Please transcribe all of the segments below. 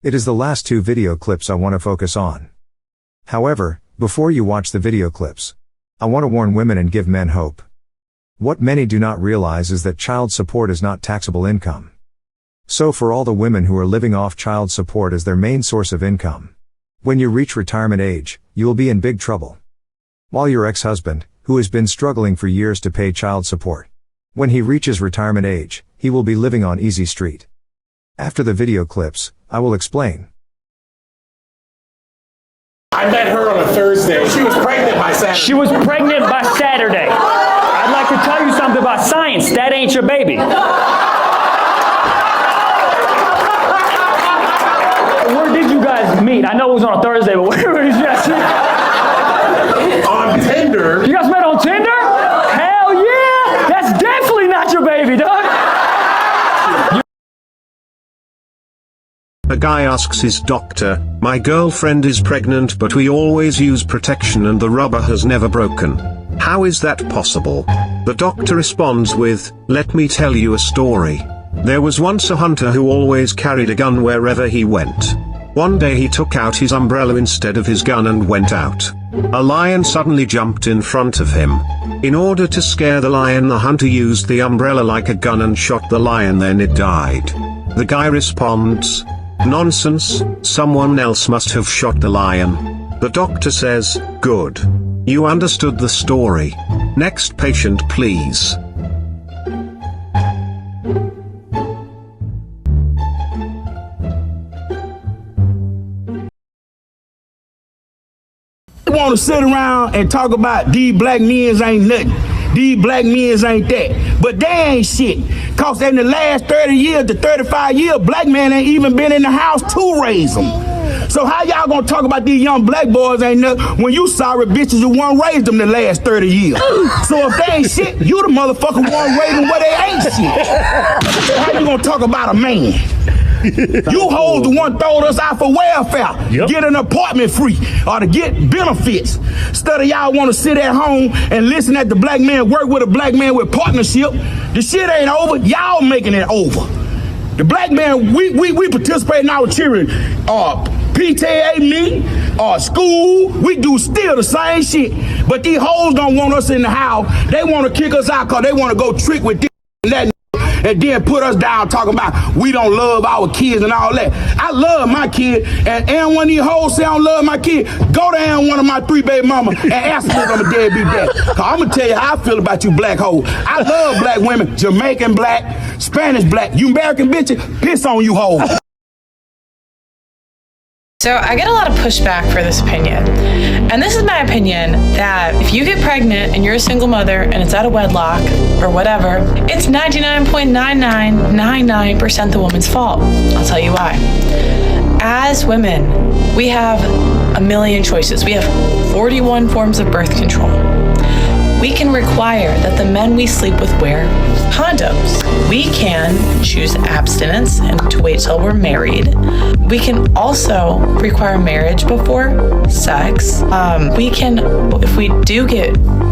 It is the last two video clips I want to focus on. However, before you watch the video clips, I want to warn women and give men hope. What many do not realize is that child support is not taxable income. So for all the women who are living off child support as their main source of income, when you reach retirement age, you will be in big trouble. While your ex-husband, who has been struggling for years to pay child support, when he reaches retirement age, he will be living on easy street. After the video clips, I will explain. I met her on a Thursday. She was pregnant by Saturday. She was pregnant by Saturday. I'd like to tell you something about science. That ain't your baby. Where did you guys meet? I know it was on a Thursday, but where was you? On Tinder. You guys met on Tinder? Hell yeah! That's definitely not your baby, dog. A guy asks his doctor, "My girlfriend is pregnant but we always use protection and the rubber has never broken. How is that possible?" The doctor responds with, "Let me tell you a story. There was once a hunter who always carried a gun wherever he went. One day he took out his umbrella instead of his gun and went out. A lion suddenly jumped in front of him. In order to scare the lion, the hunter used the umbrella like a gun and shot the lion, then it died." The guy responds, "Nonsense, someone else must have shot the lion." The doctor says, "Good. You understood the story. Next patient please." They want to sit around and talk about these black men ain't nothing. These black men ain't that. But they ain't shit. Cause in the last 30 years to 35 years, black men ain't even been in the house to raise them. So how y'all gonna talk about these young black boys ain't nothing when you sorry bitches who won't raise them the last 30 years? So if they ain't shit, you the motherfucker won't raise them where they ain't shit. So how you gonna talk about a man? You hoes the one throwed us out for welfare, get an apartment free, or to get benefits. Instead of y'all want to sit at home and listen at the black man work with a black man with partnership. The shit ain't over, y'all making it over. The black man, we participate in our children, PTA meeting, school, we do still the same shit. But these hoes don't want us in the house. They want to kick us out because they want to go trick with this and that. And then put us down talking about we don't love our kids and all that. I love my kid, and when these hoes say I don't love my kid, go down one of my 3 baby mamas and ask me if I'm a deadbeat dad. Cause I'm gonna tell you how I feel about you black hoes. I love black women, Jamaican black, Spanish black. You American bitches, piss on you hoes. So I get a lot of pushback for this opinion. And this is my opinion that if you get pregnant and you're a single mother and it's out of wedlock or whatever, it's 99.9999% the woman's fault. I'll tell you why. As women, we have a million choices. We have 41 forms of birth control. We can require that the men we sleep with wear condoms. We can choose abstinence and to wait till we're married. We can also require marriage before sex. We can, if we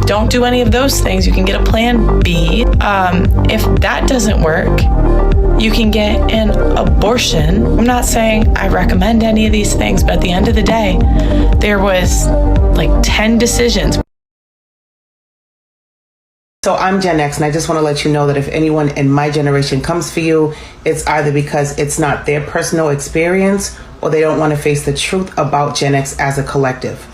don't do any of those things, you can get a plan B. If that doesn't work, you can get an abortion. I'm not saying I recommend any of these things, but at the end of the day, there was like 10 decisions. So I'm Gen X, and I just want to let you know that if anyone in my generation comes for you, it's either because it's not their personal experience or they don't want to face the truth about Gen X as a collective.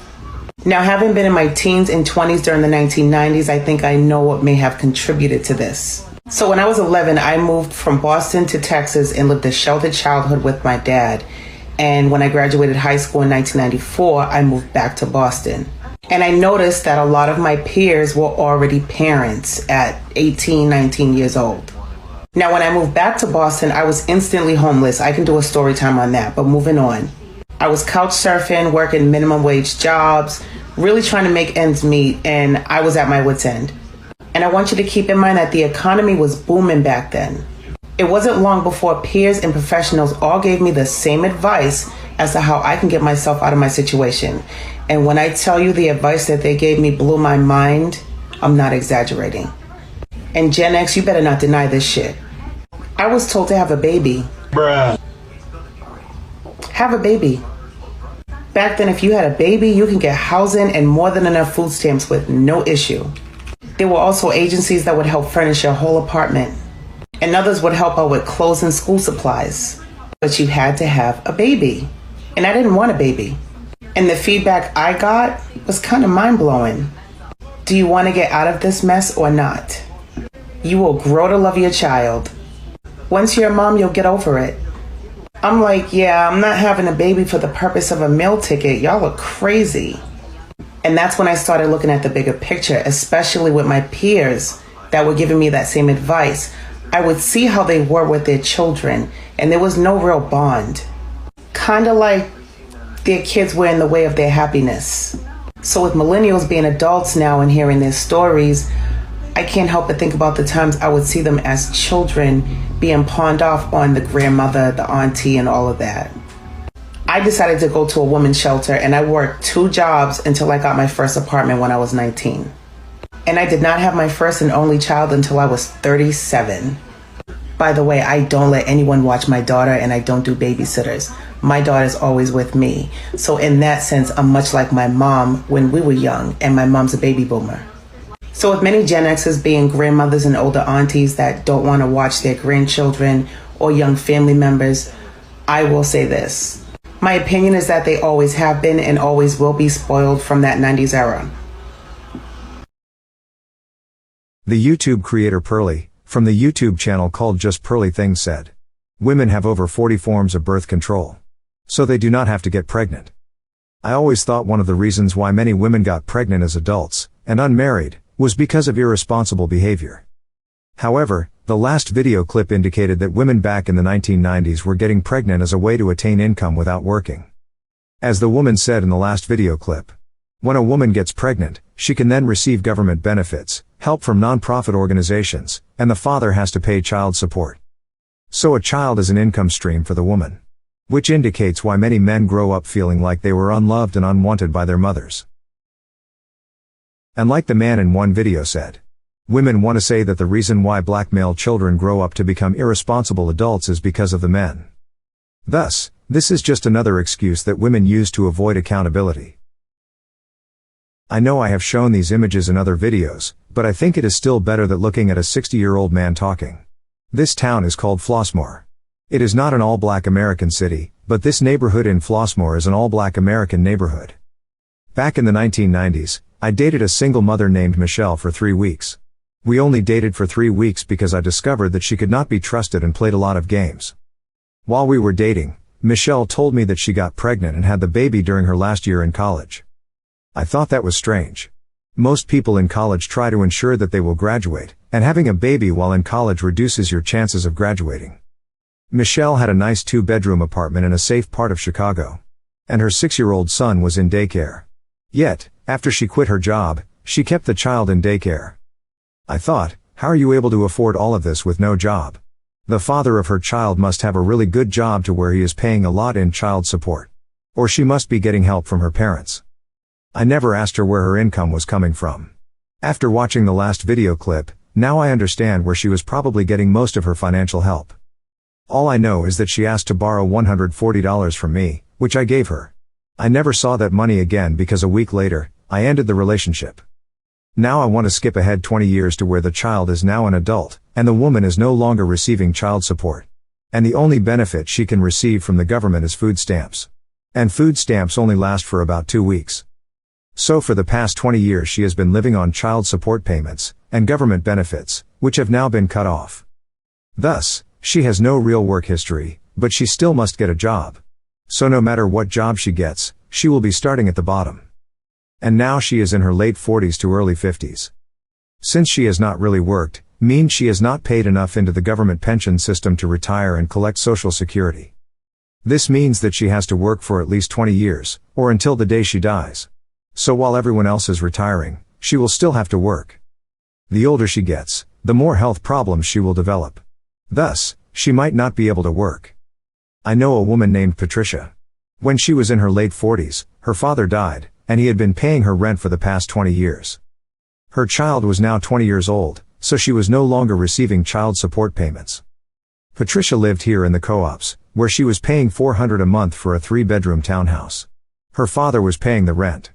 Now, having been in my teens and 20s during the 1990s, I think I know what may have contributed to this. So when I was 11, I moved from Boston to Texas and lived a sheltered childhood with my dad. And when I graduated high school in 1994, I moved back to Boston. And I noticed that a lot of my peers were already parents at 18, 19 years old. Now, when I moved back to Boston, I was instantly homeless. I can do a story time on that, but moving on. I was couch surfing, working minimum wage jobs, really trying to make ends meet, and I was at my wit's end. And I want you to keep in mind that the economy was booming back then. It wasn't long before peers and professionals all gave me the same advice as to how I can get myself out of my situation. And when I tell you the advice that they gave me blew my mind, I'm not exaggerating. And Gen X, you better not deny this shit. I was told to have a baby. Bruh. Have a baby. Back then, if you had a baby, you can get housing and more than enough food stamps with no issue. There were also agencies that would help furnish your whole apartment, and others would help out with clothes and school supplies. But you had to have a baby. And I didn't want a baby. And the feedback I got was kind of mind-blowing. Do you want to get out of this mess or not? You will grow to love your child. Once you're a mom, you'll get over it. I'm like, yeah, I'm not having a baby for the purpose of a meal ticket. Y'all are crazy. And that's when I started looking at the bigger picture, especially with my peers that were giving me that same advice. I would see how they were with their children, and there was no real bond. Kind of like their kids were in the way of their happiness. So with millennials being adults now and hearing their stories, I can't help but think about the times I would see them as children being pawned off on the grandmother, the auntie, and all of that. I decided to go to a women's shelter, and I worked 2 jobs until I got my first apartment when I was 19. And I did not have my first and only child until I was 37. By the way, I don't let anyone watch my daughter, and I don't do babysitters. My daughter's always with me. So in that sense, I'm much like my mom when we were young, and my mom's a baby boomer. So with many Gen Xers being grandmothers and older aunties that don't want to watch their grandchildren or young family members, I will say this. My opinion is that they always have been and always will be spoiled from that 90s era. The YouTube creator Pearly, from the YouTube channel called Just Pearly Things said, women have over 40 forms of birth control. So they do not have to get pregnant. I always thought one of the reasons why many women got pregnant as adults, and unmarried, was because of irresponsible behavior. However, the last video clip indicated that women back in the 1990s were getting pregnant as a way to attain income without working. As the woman said in the last video clip, when a woman gets pregnant, she can then receive government benefits, help from non-profit organizations, and the father has to pay child support. So a child is an income stream for the woman. Which indicates why many men grow up feeling like they were unloved and unwanted by their mothers. And like the man in one video said, women want to say that the reason why black male children grow up to become irresponsible adults is because of the men. Thus, this is just another excuse that women use to avoid accountability. I know I have shown these images in other videos, but I think it is still better than looking at a 60-year-old man talking. This town is called Flossmoor. It is not an all-black American city, but this neighborhood in Flossmoor is an all-black American neighborhood. Back in the 1990s, I dated a single mother named Michelle for 3 weeks. We only dated for 3 weeks because I discovered that she could not be trusted and played a lot of games. While we were dating, Michelle told me that she got pregnant and had the baby during her last year in college. I thought that was strange. Most people in college try to ensure that they will graduate, and having a baby while in college reduces your chances of graduating. Michelle had a nice 2-bedroom apartment in a safe part of Chicago. And her 6-year-old son was in daycare. Yet, after she quit her job, she kept the child in daycare. I thought, how are you able to afford all of this with no job? The father of her child must have a really good job to where he is paying a lot in child support. Or she must be getting help from her parents. I never asked her where her income was coming from. After watching the last video clip, now I understand where she was probably getting most of her financial help. All I know is that she asked to borrow $140 from me, which I gave her. I never saw that money again because a week later, I ended the relationship. Now I want to skip ahead 20 years to where the child is now an adult, and the woman is no longer receiving child support. And the only benefit she can receive from the government is food stamps. And food stamps only last for about 2 weeks. So for the past 20 years she has been living on child support payments, and government benefits, which have now been cut off. Thus, she has no real work history, but she still must get a job. So no matter what job she gets, she will be starting at the bottom. And now she is in her late 40s to early 50s. Since she has not really worked, means she has not paid enough into the government pension system to retire and collect Social Security. This means that she has to work for at least 20 years, or until the day she dies. So while everyone else is retiring, she will still have to work. The older she gets, the more health problems she will develop. Thus, she might not be able to work. I know a woman named Patricia. When she was in her late 40s, her father died, and he had been paying her rent for the past 20 years. Her child was now 20 years old, so she was no longer receiving child support payments. Patricia lived here in the co-ops, where she was paying $400 a month for a 3-bedroom townhouse. Her father was paying the rent.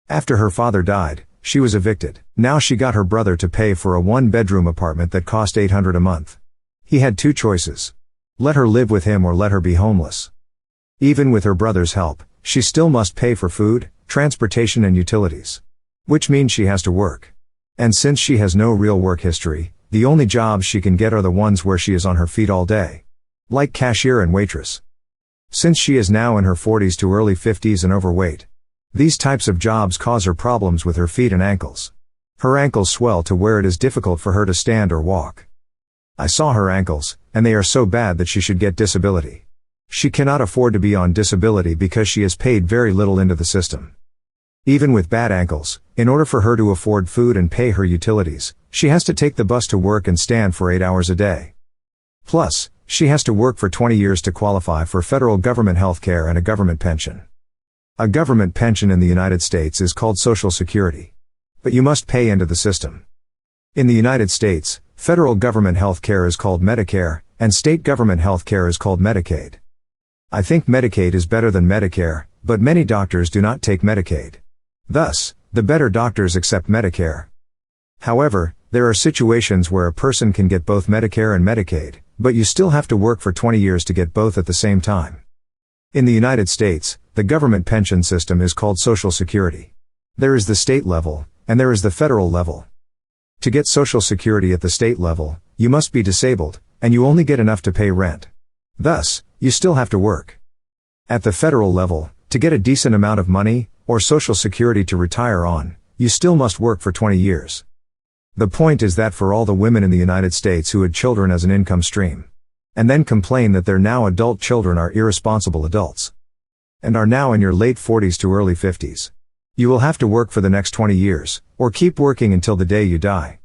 After her father died, she was evicted. Now she got her brother to pay for a 1-bedroom apartment that cost $800 a month. He had 2 choices. Let her live with him or let her be homeless. Even with her brother's help, she still must pay for food, transportation and utilities. Which means she has to work. And since she has no real work history, the only jobs she can get are the ones where she is on her feet all day. Like cashier and waitress. Since she is now in her 40s to early 50s and overweight, these types of jobs cause her problems with her feet and ankles. Her ankles swell to where it is difficult for her to stand or walk. I saw her ankles, and they are so bad that she should get disability. She cannot afford to be on disability because she has paid very little into the system. Even with bad ankles, in order for her to afford food and pay her utilities, she has to take the bus to work and stand for 8 hours a day. Plus, she has to work for 20 years to qualify for federal government health care and a government pension. A government pension in the United States is called Social Security. But you must pay into the system. In the United States, federal government health care is called Medicare, and state government health care is called Medicaid. I think Medicaid is better than Medicare, but many doctors do not take Medicaid. Thus, the better doctors accept Medicare. However, there are situations where a person can get both Medicare and Medicaid, but you still have to work for 20 years to get both at the same time. In the United States, the government pension system is called Social Security. There is the state level, and there is the federal level. To get Social Security at the state level, you must be disabled, and you only get enough to pay rent. Thus, you still have to work. At the federal level, to get a decent amount of money, or Social Security to retire on, you still must work for 20 years. The point is that for all the women in the United States who had children as an income stream, and then complain that their now adult children are irresponsible adults, and are now in your late 40s to early 50s, you will have to work for the next 20 years, or keep working until the day you die.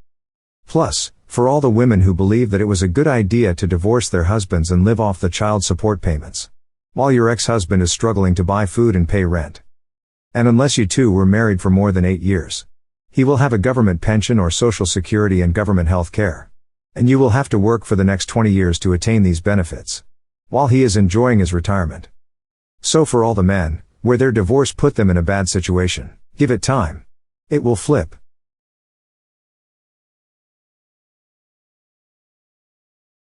Plus, for all the women who believe that it was a good idea to divorce their husbands and live off the child support payments, while your ex-husband is struggling to buy food and pay rent. And unless you two were married for more than 8 years, he will have a government pension or Social Security and government health care. And you will have to work for the next 20 years to attain these benefits, while he is enjoying his retirement. So for all the men, where their divorce put them in a bad situation, give it time. It will flip.